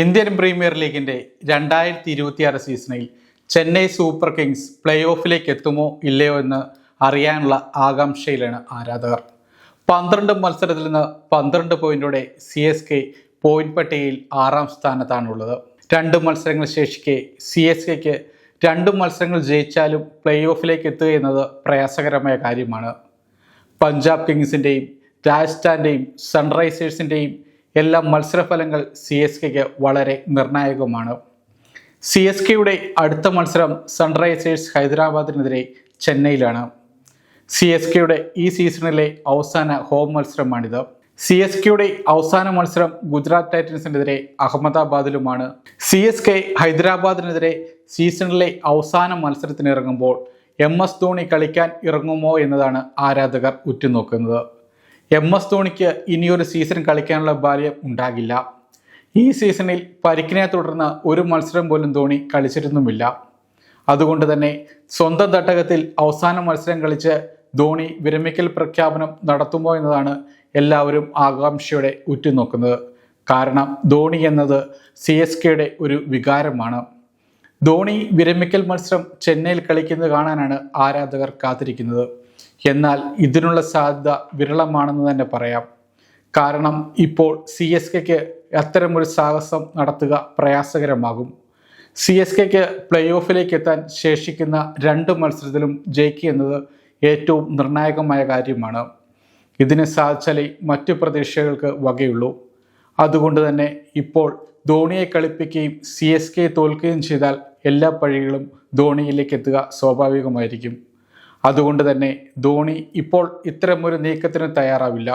Indian premier ലീഗിന്റെ 2026 സീസണിൽ Chennai super Kings play ഓഫിലേക്ക് എത്തുമോ ഇല്ലയോ എന്ന് അറിയാനുള്ള ആകാംക്ഷയിലാണ് ആരാധകർ. 12 മത്സരത്തിൽ നിന്ന് 12 പോയിന്റോടെ CSK പോയിന്റ് പട്ടികയിൽ 6ാം സ്ഥാനത്താണുള്ളത്. 2 മത്സരങ്ങൾ ശേഷിക്കെ CSKക്ക് 2 മത്സരങ്ങൾ ജയിച്ചാലും പ്ലേ ഓഫിലേക്ക് എത്തുക എന്നത് പ്രയാസകരമായ കാര്യമാണ്. പഞ്ചാബ് കിങ്സിൻ്റെയും രാജസ്ഥാൻ്റെയും സൺറൈസേഴ്സിൻ്റെയും എല്ലാ മത്സരഫലങ്ങൾ CSKക്ക് വളരെ നിർണായകമാണ്. CSKയുടെ അടുത്ത മത്സരം സൺറൈസേഴ്സ് ഹൈദരാബാദിനെതിരെ ചെന്നൈയിലാണ്. CSKയുടെ ഈ സീസണിലെ അവസാന ഹോം മത്സരമാണിത്. CSKയുടെ അവസാന മത്സരം ഗുജറാത്ത് ടൈറ്റൻസിനെതിരെ അഹമ്മദാബാദിലുമാണ്. CSK ഹൈദരാബാദിനെതിരെ സീസണിലെ അവസാന മത്സരത്തിനിറങ്ങുമ്പോൾ MS ധോണി കളിക്കാൻ ഇറങ്ങുമോ എന്നതാണ് ആരാധകർ ഉറ്റുനോക്കുന്നത്. MS ധോണിക്ക് ഇനിയൊരു സീസൺ കളിക്കാനുള്ള ഭാഗ്യം ഉണ്ടാകില്ല. ഈ സീസണിൽ പരിക്കിനെ തുടർന്ന് ഒരു മത്സരം പോലും ധോണി കളിച്ചിരുന്നുമില്ല. അതുകൊണ്ട് തന്നെ സ്വന്തം തട്ടകത്തിൽ അവസാന മത്സരം കളിച്ച് ധോണി വിരമിക്കൽ പ്രഖ്യാപനം നടത്തുമോ എന്നതാണ് എല്ലാവരും ആകാംക്ഷയോടെ ഉറ്റുനോക്കുന്നത്. കാരണം ധോണി എന്നത് CSKയുടെ ഒരു വികാരമാണ്. ധോണി വിരമിക്കൽ മത്സരം ചെന്നൈയിൽ കളിക്കുന്നത് കാണാനാണ് ആരാധകർ കാത്തിരിക്കുന്നത്. എന്നാൽ ഇതിനുള്ള സാധ്യത വിരളമാണെന്ന് തന്നെ പറയാം. കാരണം ഇപ്പോൾ CSKക്ക് അത്തരമൊരു സാഹസം നടത്തുക പ്രയാസകരമാകും. CSKക്ക് പ്ലേ ഓഫിലേക്ക് എത്താൻ ശേഷിക്കുന്ന 2 മത്സരത്തിലും ജയിക്കുക എന്നത് ഏറ്റവും നിർണായകമായ കാര്യമാണ്. ഇതിന് സാധിച്ചാലേ മറ്റു പ്രതീക്ഷകൾക്ക് വകയുള്ളൂ. അതുകൊണ്ട് തന്നെ ഇപ്പോൾ ധോണിയെ കളിപ്പിക്കുകയും CSK തോൽക്കുകയും ചെയ്താൽ എല്ലാ പഴികളും ധോണിയിലേക്ക് എത്തുക സ്വാഭാവികമായിരിക്കും. അതുകൊണ്ട് തന്നെ ധോണി ഇപ്പോൾ ഇത്തരമൊരു നീക്കത്തിന് തയ്യാറാവില്ല.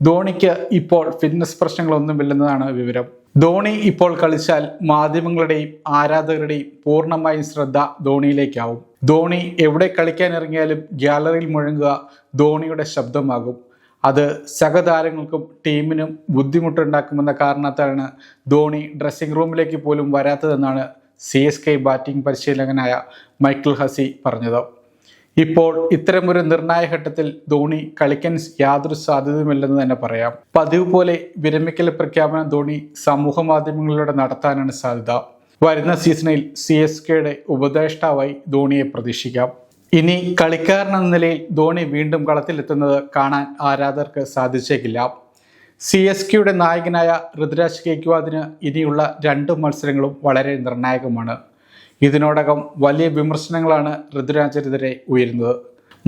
ധോണിക്ക് ഇപ്പോൾ ഫിറ്റ്നസ് പ്രശ്നങ്ങളൊന്നുമില്ലെന്നതാണ് വിവരം. ധോണി ഇപ്പോൾ കളിച്ചാൽ മാധ്യമങ്ങളുടെയും ആരാധകരുടെയും പൂർണ്ണമായും ശ്രദ്ധ ധോണിയിലേക്കാവും. ധോണി എവിടെ കളിക്കാൻ ഇറങ്ങിയാലും ഗ്യാലറിയിൽ മുഴങ്ങുക ധോണിയുടെ ശബ്ദമാകും. അത് സഹതാരങ്ങൾക്കും ടീമിനും ബുദ്ധിമുട്ടുണ്ടാക്കുമെന്ന കാരണത്താലാണ് ധോണി ഡ്രസ്സിംഗ് റൂമിലേക്ക് പോലും വരാത്തതെന്നാണ് CSK ബാറ്റിംഗ് പരിശീലകനായ മൈക്കിൾ ഹസി പറഞ്ഞത്. ഇപ്പോൾ ഇത്തരമൊരു നിർണായക ഘട്ടത്തിൽ ധോണി കളിക്കാൻ യാതൊരു സാധ്യതയുമില്ലെന്ന് തന്നെ പറയാം. പതിവ് പോലെ വിരമിക്കൽ പ്രഖ്യാപനം ധോണി സമൂഹ മാധ്യമങ്ങളിലൂടെ നടത്താനാണ് സാധ്യത. വരുന്ന സീസണിൽ CSKയുടെ ഉപദേഷ്ടാവായി ധോണിയെ പ്രതീക്ഷിക്കാം. ഇനി കളിക്കാരനെന്ന നിലയിൽ ധോണി വീണ്ടും കളത്തിലെത്തുന്നത് കാണാൻ ആരാധകർക്ക് സാധിച്ചേക്കില്ല. CSKയുടെ നായകനായ ഋതുരാജ് ഗെയ്ക്വാദിന് ഇനിയുള്ള 2 മത്സരങ്ങളും വളരെ നിർണായകമാണ്. ഇതിനോടകം വലിയ വിമർശനങ്ങളാണ് ഋതുരാജിനെതിരെ ഉയരുന്നത്.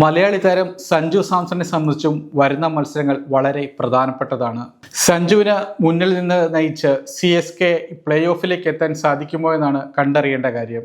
മലയാളി താരം സഞ്ജു സാംസണിനെ സംബന്ധിച്ചും വരുന്ന മത്സരങ്ങൾ വളരെ പ്രധാനപ്പെട്ടതാണ്. സഞ്ജുവിന് മുന്നിൽ നിന്ന് നയിച്ച് CSK പ്ലേ ഓഫിലേക്ക് എത്താൻ സാധിക്കുമോ എന്നാണ് കണ്ടറിയേണ്ട കാര്യം.